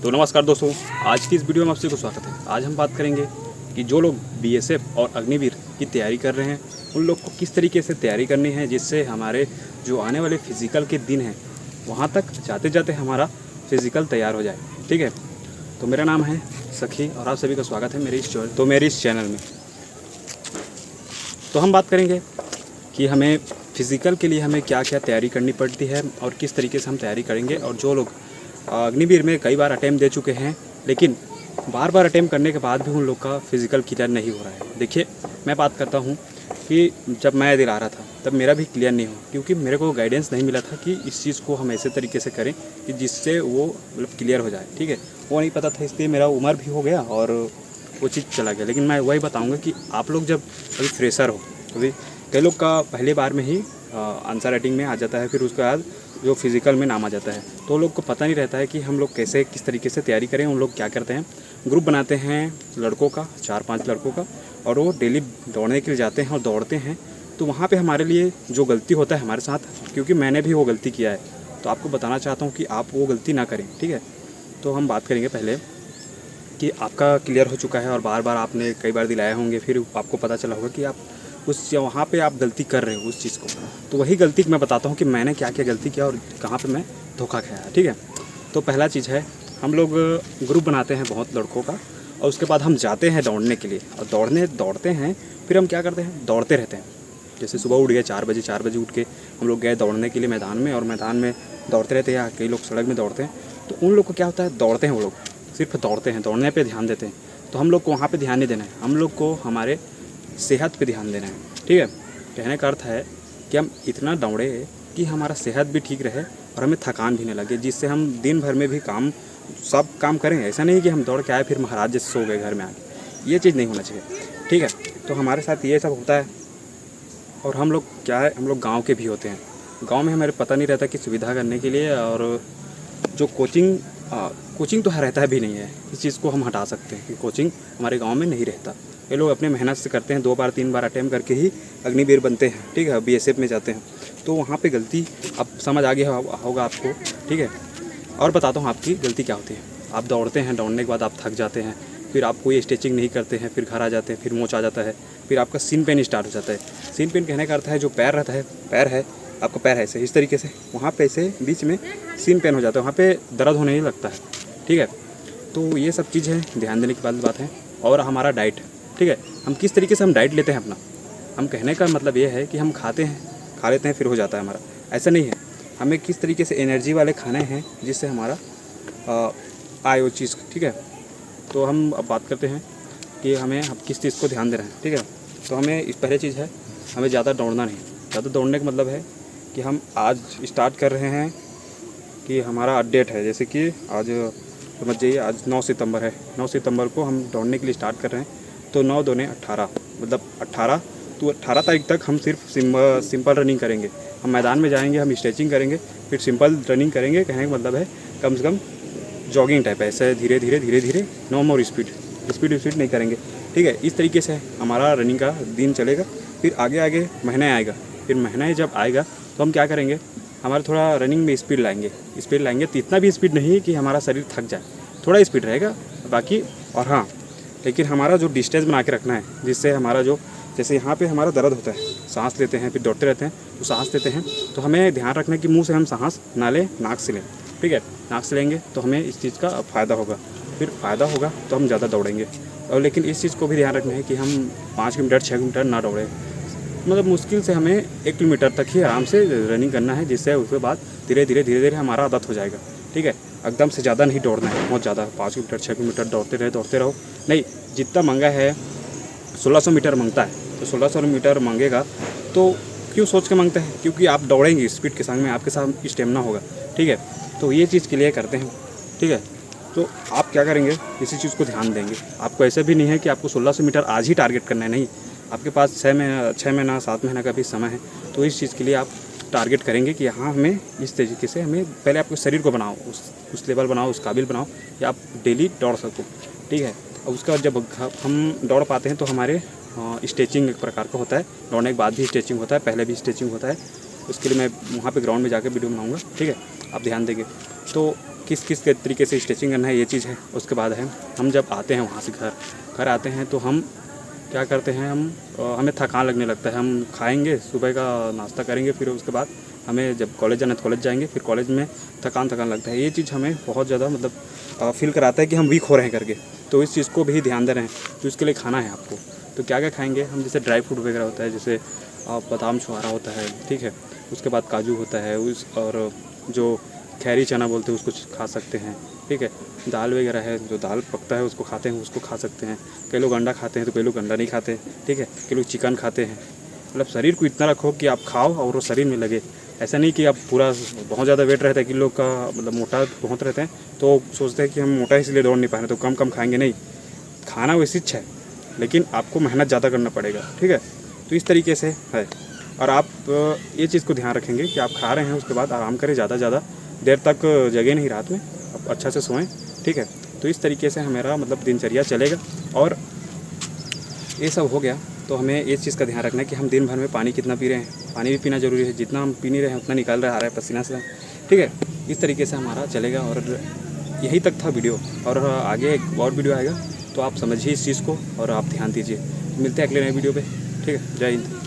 तो नमस्कार दोस्तों, आज की इस वीडियो में आप सभी को स्वागत है। आज हम बात करेंगे कि जो लोग बीएसएफ और अग्निवीर की तैयारी कर रहे हैं उन लोग को किस तरीके से तैयारी करनी है, जिससे हमारे जो आने वाले फिज़िकल के दिन हैं वहाँ तक जाते जाते हमारा फिज़िकल तैयार हो जाए। ठीक है, तो मेरा नाम है सखी और आप सभी का स्वागत है मेरे इस चैनल में। तो हम बात करेंगे कि हमें फ़िज़िकल के लिए हमें क्या क्या तैयारी करनी पड़ती है और किस तरीके से हम तैयारी करेंगे। और जो लोग अग्निवीर में कई बार अटैम्प्ट दे चुके हैं लेकिन बार बार अटैम्प्ट करने के बाद भी उन लोग का फ़िज़िकल क्लियर नहीं हो रहा है। देखिए, मैं बात करता हूँ कि जब मैं दिला रहा था तब मेरा भी क्लियर नहीं हुआ, क्योंकि मेरे को गाइडेंस नहीं मिला था कि इस चीज़ को हम ऐसे तरीके से करें कि जिससे वो मतलब क्लियर हो जाए। ठीक है, वो नहीं पता था, इसलिए मेरा उम्र भी हो गया और वो चीज़ चला गया। लेकिन मैं वही बताऊँगा कि आप लोग जब अभी फ्रेशर हो, अभी कई लोग का पहले बार में ही आंसर राइटिंग में आ जाता है, फिर उसके बाद जो फिज़िकल में नाम आ जाता है, तो लोग को पता नहीं रहता है कि हम लोग कैसे किस तरीके से तैयारी करें। उन लोग क्या करते हैं, ग्रुप बनाते हैं लड़कों का, 4-5 लड़कों का, और वो डेली दौड़ने के लिए जाते हैं और दौड़ते हैं। तो वहाँ पे हमारे लिए जो गलती होता है हमारे साथ, क्योंकि मैंने भी वो गलती किया है, तो आपको बताना चाहता हूँ कि आप वो गलती ना करें। ठीक है, तो हम बात करेंगे पहले कि आपका क्लियर हो चुका है और बार बार आपने कई बार दिलाए होंगे, फिर आपको पता चला होगा कि आप उस वहाँ पे आप गलती कर रहे हो उस चीज़ को। तो वही गलती मैं बताता हूँ कि मैंने क्या क्या गलती किया और कहाँ पे मैं धोखा खाया। ठीक है, तो पहला चीज़ है, हम लोग ग्रुप बनाते हैं बहुत लड़कों का और उसके बाद हम जाते हैं दौड़ने के लिए। और दौड़ते हैं, फिर हम क्या करते हैं, दौड़ते रहते हैं। जैसे सुबह उठ गए 4 बजे उठ के हम लोग गए दौड़ने के लिए मैदान में, और मैदान में दौड़ते रहते हैं, या कई लोग सड़क में दौड़ते हैं। तो उन लोग को क्या होता है, दौड़ते हैं वो लोग, सिर्फ दौड़ते हैं, दौड़ने पर ध्यान देते हैं। तो हम लोग को वहाँ पर ध्यान नहीं देना है, हम लोग को हमारे सेहत पे ध्यान देना है। ठीक है, कहने का अर्थ है कि हम इतना दौड़े कि हमारा सेहत भी ठीक रहे और हमें थकान भी नहीं लगे, जिससे हम दिन भर में भी सब काम करें। ऐसा नहीं कि हम दौड़ के आए फिर महाराज जैसे सो गए घर में आके, ये चीज़ नहीं होना चाहिए। ठीक है, तो हमारे साथ ये सब होता है। और हम लोग क्या है, हम लोग गाँव के भी होते हैं। गाँव में हमारे पता नहीं रहता कि सुविधा करने के लिए, और जो कोचिंग तो रहता है भी नहीं है। इस चीज़ को हम हटा सकते हैं कि कोचिंग हमारे गांव में नहीं रहता। ये लोग अपने मेहनत से करते हैं, 2 बार 3 बार अटैम्प्ट करके ही अग्निवीर बनते हैं। ठीक है, बीएसएफ में जाते हैं। तो वहाँ पे गलती अब समझ आ गया होगा आपको। ठीक है, और बताता हूँ आपकी गलती क्या होती है। आप दौड़ते हैं, दौड़ने के बाद आप थक जाते हैं, फिर आप कोई स्ट्रेचिंग नहीं करते हैं, फिर घर आ जाते हैं, फिर मोच आ जाता है, फिर आपका सीन पेन स्टार्ट हो जाता है। सीन पेन कहने का अर्थ है जो पैर रहता है, पैर है आपका, पैर है ऐसे इस तरीके से, वहाँ पे ऐसे बीच में सीन पेन हो जाता है, वहाँ पे दर्द होने ही लगता है। ठीक है, तो ये सब चीज़ है, ध्यान देने की बात है। और हमारा डाइट, ठीक है, हम किस तरीके से हम डाइट लेते हैं अपना, हम कहने का मतलब ये है कि हम खा लेते हैं फिर हो जाता है हमारा, ऐसा नहीं है। हमें किस तरीके से एनर्जी वाले खाने हैं जिससे हमारा आए वो चीज़। ठीक है, तो हम अब बात करते हैं कि हम किस चीज़ को ध्यान दे रहे हैं। ठीक है, तो हमें इस पहले चीज़ है, हमें ज़्यादा दौड़ना नहीं। ज़्यादा दौड़ने का मतलब है कि हम आज स्टार्ट कर रहे हैं कि हमारा डेट है, जैसे कि आज समझ जाइए आज 9 सितंबर है। 9 सितंबर को हम दौड़ने के लिए स्टार्ट कर रहे हैं। तो 9 दूने 18, मतलब 18, तो 18 तारीख तक हम सिर्फ सिंपल रनिंग करेंगे। हम मैदान में जाएंगे, हम स्ट्रेचिंग करेंगे, फिर सिंपल रनिंग करेंगे। कहने का मतलब है कम से कम जॉगिंग टाइप, ऐसे धीरे धीरे, नो मोर स्पीड नहीं करेंगे। ठीक है, इस तरीके से हमारा रनिंग का दिन चलेगा। फिर आगे महीना आएगा, फिर महीना जब आएगा तो हम क्या करेंगे, हमारा थोड़ा रनिंग में स्पीड लाएंगे। तो इतना भी स्पीड नहीं कि हमारा शरीर थक जाए, थोड़ा स्पीड रहेगा बाकी। और हाँ, लेकिन हमारा जो डिस्टेंस बना के रखना है, जिससे हमारा जो, जैसे यहाँ पे हमारा दर्द होता है, सांस लेते हैं फिर दौड़ते रहते हैं, तो सांस लेते हैं तो हमें ध्यान रखना है कि मुंह से हम सांस ना लें, नाक से लें। ठीक है, नाक से लेंगे तो हमें इस चीज़ का फ़ायदा होगा, फिर फ़ायदा होगा तो हम ज़्यादा दौड़ेंगे। और लेकिन इस चीज़ को भी ध्यान रखना है कि हम 5 किलोमीटर 6 किलोमीटर ना दौड़ें, मतलब मुश्किल से हमें 1 किलोमीटर तक ही आराम से रनिंग करना है, जिससे उसके बाद धीरे धीरे हमारा आदत हो जाएगा। ठीक है, एकदम से ज़्यादा नहीं दौड़ना है, बहुत ज़्यादा 5 किलोमीटर 6 किलोमीटर दौड़ते रहो नहीं। जितना मंगा है 1600 मीटर मांगता है, तो 1600 मीटर मांगेगा तो क्यों सोच के मांगते हैं, क्योंकि आप दौड़ेंगे स्पीड के संग में, आपके साथ स्टेमिना होगा। ठीक है, तो ये चीज़ के लिए करते हैं। ठीक है, तो आप क्या करेंगे, इसी चीज़ को ध्यान देंगे। आपको ऐसे भी नहीं है कि आपको 1600 मीटर आज ही टारगेट करना है, नहीं, आपके पास 6 महीना 7 महीना का भी समय है। तो इस चीज़ के लिए आप टारगेट करेंगे कि यहाँ हमें इस तरीके से, हमें पहले आपके शरीर को बनाओ, उस लेवल बनाओ, उस काबिल बनाओ कि आप डेली दौड़ सको। ठीक है, और उसका जब हम दौड़ पाते हैं तो हमारे स्ट्रेचिंग एक प्रकार का होता है, दौड़ने के बाद भी स्ट्रेचिंग होता है, पहले भी स्ट्रेचिंग होता है। उसके लिए मैं वहाँ पे ग्राउंड में जाकर वीडियो बनाऊँगा। ठीक है, आप ध्यान देंगे। तो किस किस तरीके से स्ट्रेचिंग करना है, ये चीज़ है। उसके बाद है हम जब आते हैं वहाँ से घर आते हैं तो हम क्या करते हैं, हमें थकान लगने लगता है। हम खाएंगे, सुबह का नाश्ता करेंगे, फिर उसके बाद हमें जब कॉलेज जाना है तो कॉलेज जाएंगे, फिर कॉलेज में थकान लगता है। ये चीज़ हमें बहुत ज़्यादा मतलब फील कराता है कि हम वीक हो रहे हैं करके। तो इस चीज़ को भी ध्यान दे रहे हैं। तो इसके लिए खाना है आपको, तो क्या क्या खाएंगे हम, जैसे ड्राई फ्रूट वगैरह होता है, जैसे बादाम छुहारा होता है, ठीक है, उसके बाद काजू होता है, और जो खैरी चना बोलते हैं उसको खा सकते हैं, ठीक है। दाल वगैरह है, जो दाल पकता है उसको खाते हैं, उसको खा सकते हैं। कई लोग अंडा खाते हैं तो कई लोग अंडा नहीं खाते, ठीक है। कई लोग चिकन खाते हैं। मतलब शरीर को इतना रखो कि आप खाओ और वो शरीर में लगे। ऐसा नहीं कि आप पूरा बहुत ज़्यादा वेट रहता है, कि लोग का मतलब मोटा बहुत रहते हैं तो सोचते हैं कि हम मोटा इसलिए दौड़ नहीं पा रहे तो कम खाएंगे। नहीं, खाना वैसी अच्छा है लेकिन आपको मेहनत ज़्यादा करना पड़ेगा, ठीक है। तो इस तरीके से है। और आप ये चीज़ को ध्यान रखेंगे कि आप खा रहे हैं उसके बाद आराम करें, ज़्यादा देर तक जगें नहीं रात में, आप अच्छा से सोएं, ठीक है। तो इस तरीके से हमारा मतलब दिनचर्या चलेगा। और ये सब हो गया तो हमें इस चीज़ का ध्यान रखना है कि हम दिन भर में पानी कितना पी रहे हैं। पानी भी पीना ज़रूरी है, जितना हम पी नहीं रहे हैं उतना निकाल रहे आ रहा है पसीना से, ठीक है। इस तरीके से हमारा चलेगा। और यही तक था वीडियो, और आगे एक और वीडियो आएगा तो आप समझिए इस चीज़ को और आप ध्यान दीजिए। मिलते हैं अगले नए वीडियो पे, ठीक है। जय हिंद।